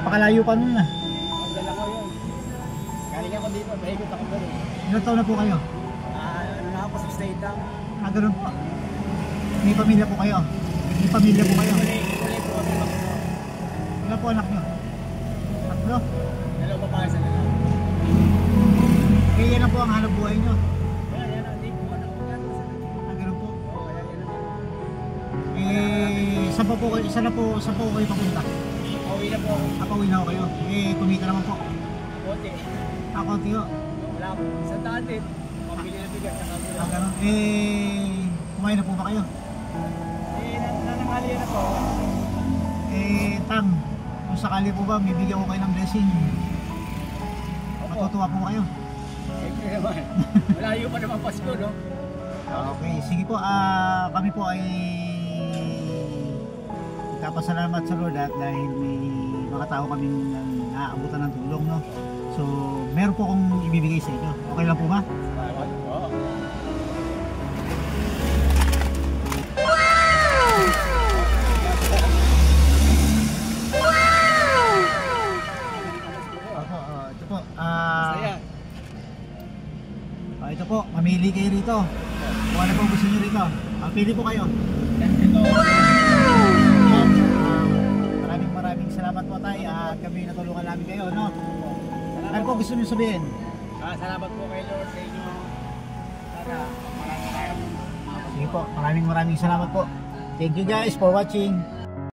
napakalayo pa nun ah. Ang dala ko yun. Galing ako dito, mahigit ako doon. Ilang taon na po kayo? Ano na ako, 68 lang. Ganun po. May pamilya po kayo? May pamilya po kayo? Kulay po kami mag-ino. Ilan po anak nyo? Tatlo? Dalawa pa sa dalawa. Eh yan na po ang hanap buhay nyo? Yan, hindi po anak ko yan. Ganun po. Oo, yan naman. Saan po kayo papunta? Pauwi na po ako. Pauwi na ako kayo. Kumita naman po. Konti. Konti ho. Wala po. Isang daan din. Pambili na bigat sa kamera. Ganun. Kumain na po ba kayo? Nananghali na po. Tang, kung sakali po ba, may bigyan ko kayo ng blessing. Matutuwa po kayo. Siyempre naman. Malayo pa naman Pasko, no? Okay, sige po. Kami po ay nagpapasalamat sa Lord at dahil may mga tao kaming naaabutan ng tulong, no? So, meron po akong ibibigay sa inyo. Okay lang po ba? Oo. Ito po, mamili kayo rito. Kung ano po gusto nyo rito. Pili po kayo. Maraming salamat po tayo at kami natulungan namin kayo, no? Ano po gusto nyo sabihin? Salamat po kay Lord sa inyo. Sana maraming tayo. Sige po, maraming salamat po. Thank you guys for watching.